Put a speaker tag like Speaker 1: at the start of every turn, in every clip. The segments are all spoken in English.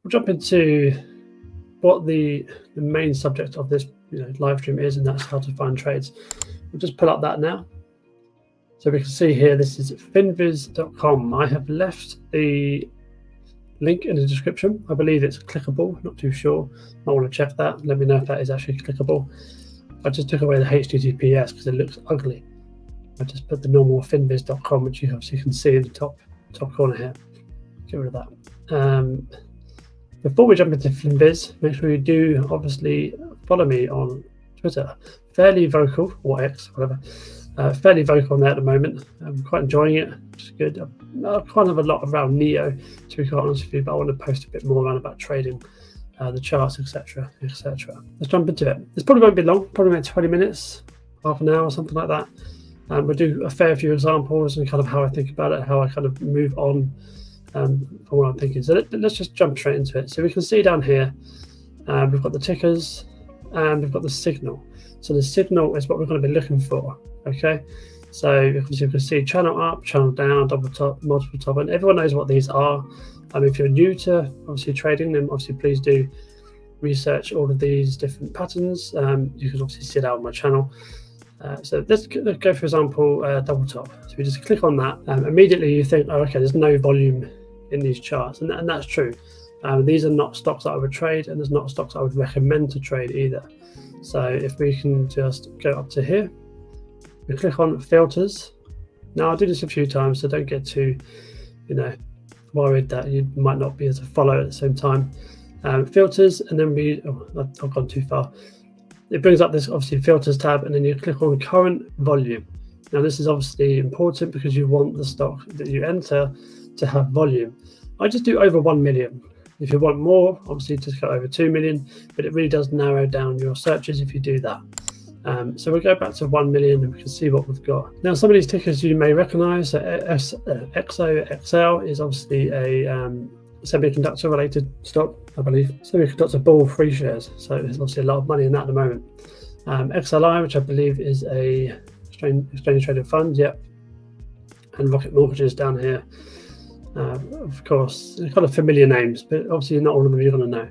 Speaker 1: we'll jump into what the main subject of this live stream is, and that's how to find trades. We'll just pull up that now. So we can see here, this is finviz.com. I have left the link in the description. I believe it's clickable, not too sure. Might want to check that. Let me know if that is actually clickable. I just took away the HTTPS because it looks ugly. I just put the normal finviz.com, which you obviously can see in the top corner here. Get rid of that. Before we jump into Finviz, make sure you do obviously follow me on Twitter. Fairly vocal, or X, whatever. Fairly vocal on there at the moment. I'm quite enjoying it, which is good. I kind of a lot around Neo, to be quite honest with you, but I want to post a bit more around about trading, the charts, etc., etc. Let's jump into it. This probably won't be long, probably about 20 minutes, half an hour, or something like that. We'll do a fair few examples and kind of how I think about it, how I kind of move on from what I'm thinking. So let's just jump straight into it. So we can see down here, we've got the tickers and we've got the signal. So the signal is what we're going to be looking for. Okay, so you can see channel up, channel down, double top, multiple top, and everyone knows what these are. If you're new to obviously trading, then obviously please do research all of these different patterns. You can obviously see that on my channel. So let's go, for example, double top. So we just click on that. Immediately you think, oh, okay, there's no volume in these charts, and that's true. These are not stocks that I would trade, and there's not stocks I would recommend to trade either. So if we can just go up to here, we click on filters. Now I'll do this a few times, so don't get too, worried that you might not be able to follow at the same time. Filters, and then I've gone too far. It brings up this obviously filters tab, and then you click on current volume. Now this is obviously important because you want the stock that you enter to have volume. I just do over 1 million. If you want more, obviously just go over 2 million, but it really does narrow down your searches if you do that. So we'll go back to 1 million and we can see what we've got. Now some of these tickers you may recognize. XOXL is obviously a semiconductor related stock, I believe. Semiconductor Bull free shares. So there's obviously a lot of money in that at the moment. XLI, which I believe is a exchange traded fund, yep. And Rocket Mortgages down here. Of course, they're kind of familiar names, but obviously not all of them you're going to know.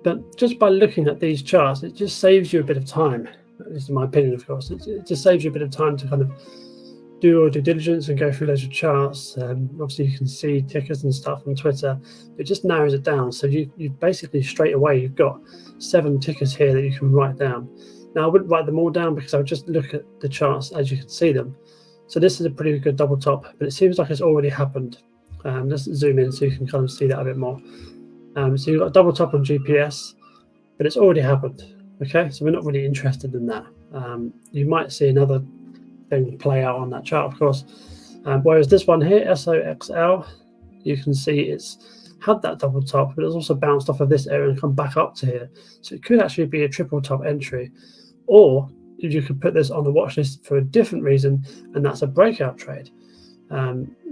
Speaker 1: But just by looking at these charts, it just saves you a bit of time. At least in my opinion, of course. It just saves you a bit of time to kind of do your due diligence and go through loads of charts. Obviously, you can see tickers and stuff on Twitter. It just narrows it down. So you basically straight away, you've got 7 tickers here that you can write down. Now, I wouldn't write them all down because I would just look at the charts as you can see them. So this is a pretty good double top, but it seems like it's already happened. Let's zoom in so you can kind of see that a bit more. So you've got a double top on GPS, but it's already happened. Okay, so we're not really interested in that. You might see another thing play out on that chart, of course. Whereas this one here, SOXL, you can see it's had that double top, but it's also bounced off of this area and come back up to here. So it could actually be a triple top entry, or you could put this on the watch list for a different reason, and that's a breakout trade.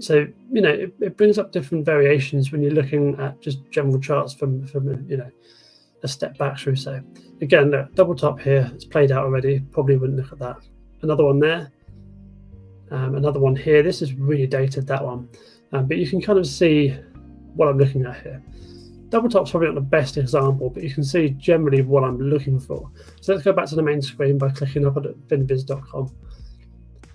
Speaker 1: So it brings up different variations when you're looking at just general charts from a step back, should we say. Again, look, double top here, it's played out already, probably wouldn't look at that. Another one there, another one here. This is really dated, that one, but you can kind of see what I'm looking at here. Double top's probably not the best example, but you can see generally what I'm looking for. So let's go back to the main screen by clicking up at finviz.com.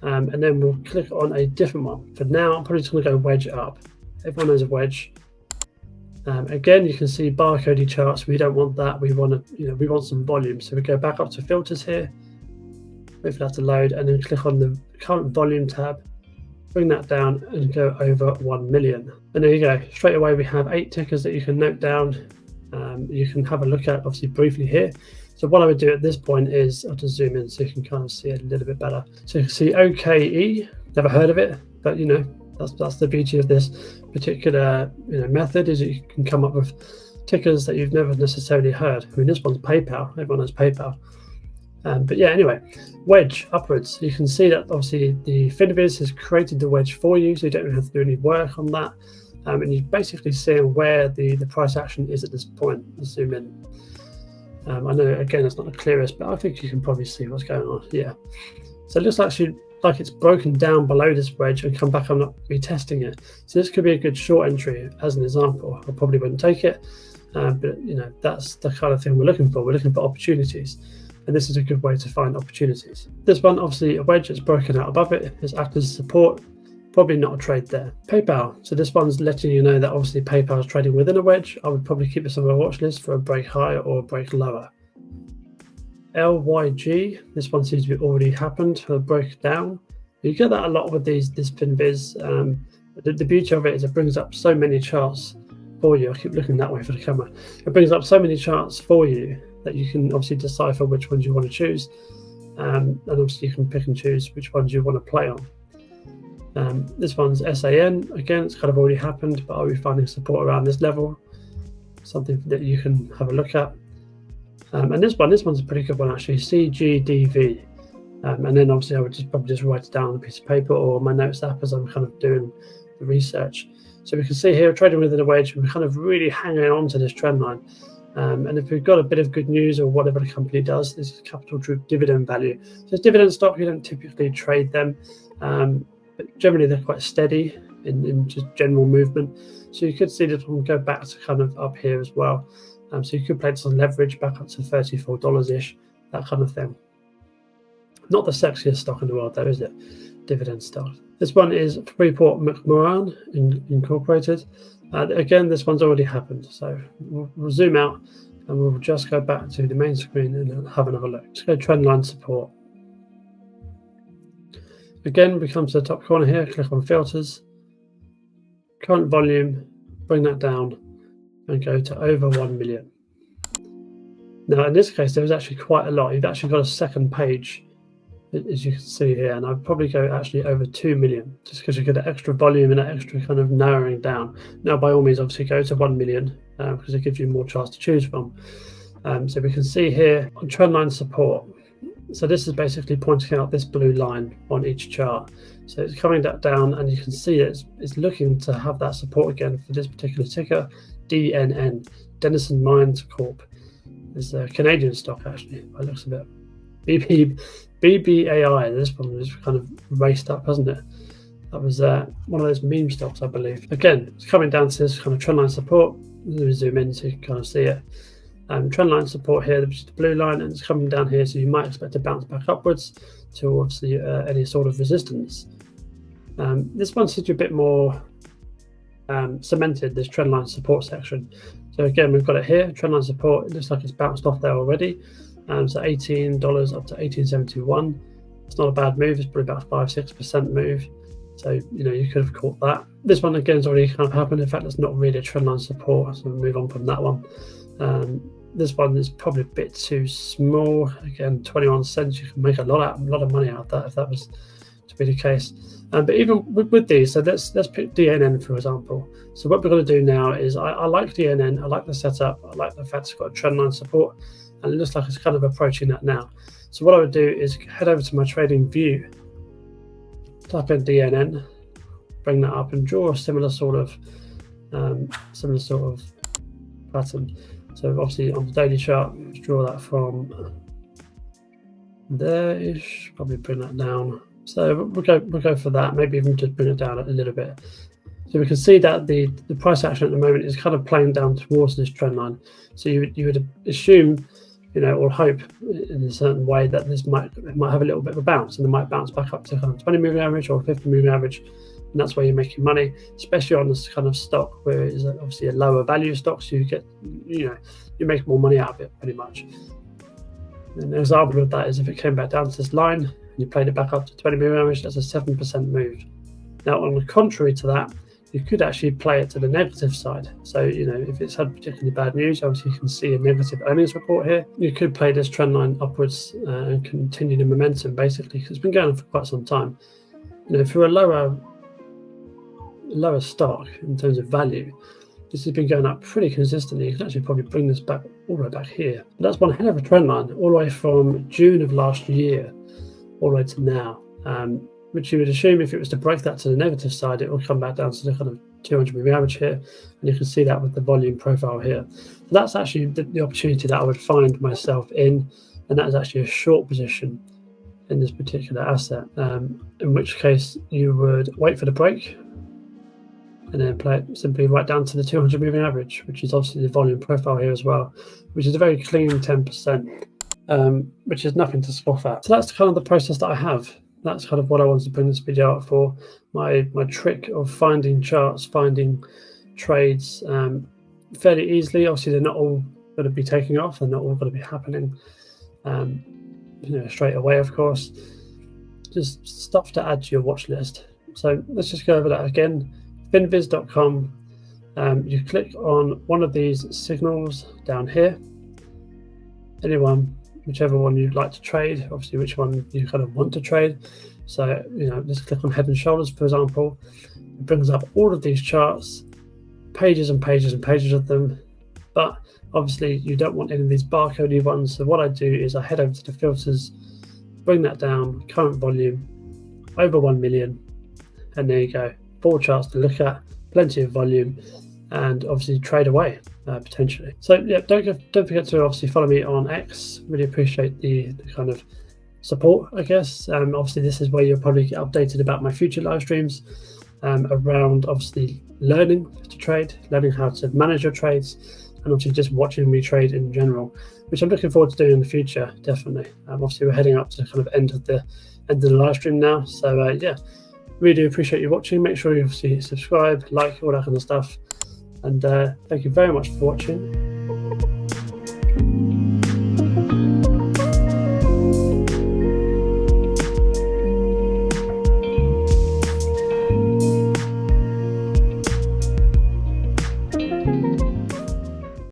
Speaker 1: And then we'll click on a different one. For now, I'm probably just going to go wedge up. Everyone knows a wedge. Again, you can see barcode charts. We don't want that. We want we want some volume. So we go back up to filters here. Wait for that to load, and then click on the current volume tab. Bring that down and go over 1 million. And there you go. Straight away, we have 8 tickers that you can note down. You can have a look at obviously briefly here. So what I would do at this point is I'll just zoom in so you can kind of see it a little bit better. So you can see OKE, never heard of it, but that's the beauty of this particular method, is that you can come up with tickers that you've never necessarily heard. I mean, this one's PayPal, everyone knows PayPal. But yeah, anyway, wedge upwards. You can see that obviously the Finviz has created the wedge for you, so you don't really have to do any work on that. And you basically see where the price action is at this point. Let's zoom in. I know, again, it's not the clearest, but I think you can probably see what's going on. Yeah. So it looks like like it's broken down below this wedge and come back. I'm not retesting it. So this could be a good short entry as an example. I probably wouldn't take it, but that's the kind of thing we're looking for. We're looking for opportunities, and this is a good way to find opportunities. This one, obviously a wedge that's broken out above it, is acting as support. Probably not a trade there. PayPal. So this one's letting you know that obviously PayPal is trading within a wedge. I would probably keep this on my watch list for a break higher or a break lower. LYG, this one seems to be already happened for a break down. You get that a lot with this FinViz. The beauty of it is it brings up so many charts for you. I keep looking that way for the camera. It brings up so many charts for you that you can obviously decipher which ones you want to choose, and obviously you can pick and choose which ones you want to play on. This one's SAN. Again, it's kind of already happened, but are we finding support around this level? Something that you can have a look at. And this one's a pretty good one actually, CGDV. And then obviously I would probably just write it down on a piece of paper or my notes app as I'm kind of doing the research. So we can see here, trading within a wedge, and we're kind of really hanging on to this trend line. And if we've got a bit of good news or whatever the company does, this is Capital Group dividend value. So it's dividend stock, you don't typically trade them, but generally they're quite steady in just general movement. So you could see this one go back to kind of up here as well. So you could play this on leverage back up to $34-ish, that kind of thing. Not the sexiest stock in the world though, is it? Dividend stock. This one is Freeport-McMoRan Incorporated. Again, this one's already happened. So we'll zoom out and we'll just go back to the main screen and have another look. Let's go trendline support. Again, we come to the top corner here, click on filters, current volume, bring that down and go to over 1 million. Now in this case, there was actually quite a lot. You've actually got a second page, as you can see here, and I'd probably go actually over 2 million, just because you get that extra volume and that extra kind of narrowing down. Now by all means, obviously go to 1 million because it gives you more charts to choose from. So we can see here on trendline support. So this is basically pointing out this blue line on each chart. So it's coming down, and you can see it's looking to have that support again for this particular ticker, DNN, Denison Mines Corp. It's a Canadian stock actually, by the looks of it. BBAI, this one was kind of raced up, hasn't it? That was one of those meme stocks, I believe. Again, it's coming down to this kind of trendline support. Let me zoom in so you can kind of see it. Trendline support here, which is the blue line, and it's coming down here, so you might expect to bounce back upwards to obviously any sort of resistance. This one seems to be a bit more cemented, this trendline support section. So again, we've got it here, trendline support. It looks like it's bounced off there already. So $18 up to $18.71. It's not a bad move. It's probably about 5-6% move. So you could have caught that. This one again has already kind of happened. In fact, it's not really a trendline support, so we'll move on from that one. This one is probably a bit too small. Again, 21 cents. You can make a lot of money out of that if that was to be the case. But even with these, so let's pick DNN for example. So what we're going to do now is I like DNN. I like the setup. I like the fact it's got a trendline support, and it looks like it's kind of approaching that now. So what I would do is head over to my trading view, type in DNN, bring that up, and draw a similar sort of pattern. So obviously on the daily chart, let's draw that from there-ish, probably bring that down. So we'll go for that, maybe even just bring it down a little bit. So we can see that the price action at the moment is kind of playing down towards this trend line. So you would assume, or hope in a certain way that it might have a little bit of a bounce, and it might bounce back up to kind of 20 moving average or 50 moving average. And that's where you're making money, especially on this kind of stock where it's obviously a lower value stock. So you get, you make more money out of it pretty much. And an example of that is if it came back down to this line and you played it back up to 20 moving average, that's a 7% move. Now, on the contrary to that, you could actually play it to the negative side. So, if it's had particularly bad news, obviously you can see a negative earnings report here. You could play this trend line upwards and continue the momentum basically, because it's been going on for quite some time. For a lower stock in terms of value, this has been going up pretty consistently. You can actually probably bring this back all the way back here. But that's one hell of a trend line, all the way from June of last year all the way to now, which you would assume if it was to break that to the negative side, it will come back down to the kind of 200 moving average here, and you can see that with the volume profile here. So that's actually the opportunity that I would find myself in, and that is actually a short position. in this particular asset, in which case you would wait for the break and then play it simply right down to the 200 moving average, which is obviously the volume profile here as well, which is a very clean 10%, which is nothing to scoff at. So that's kind of the process that I have. That's kind of what I wanted to bring this video out for. My trick of finding charts, finding trades fairly easily. Obviously, they're not all going to be taking off. They're not all going to be happening straight away, of course. Just stuff to add to your watch list. So let's just go over that again. Finviz.com. You click on one of these signals down here. Whichever one you'd like to trade, obviously which one you kind of want to trade. So, just click on Head and Shoulders, for example. It brings up all of these charts, pages and pages and pages of them. But obviously you don't want any of these barcodey ones. So what I do is I head over to the filters, bring that down, current volume, over 1 million. And there you go. 4 charts to look at, plenty of volume, and obviously trade away potentially. So yeah, don't forget to obviously follow me on X. Really appreciate the kind of support, I guess. Obviously this is where you'll probably get updated about my future live streams around obviously learning to trade, learning how to manage your trades, and obviously just watching me trade in general, which I'm looking forward to doing in the future, definitely. Obviously we're heading up to the kind of end of the live stream now. So yeah. Really do appreciate you watching. Make sure you obviously subscribe, like, all that kind of stuff. And thank you very much for watching.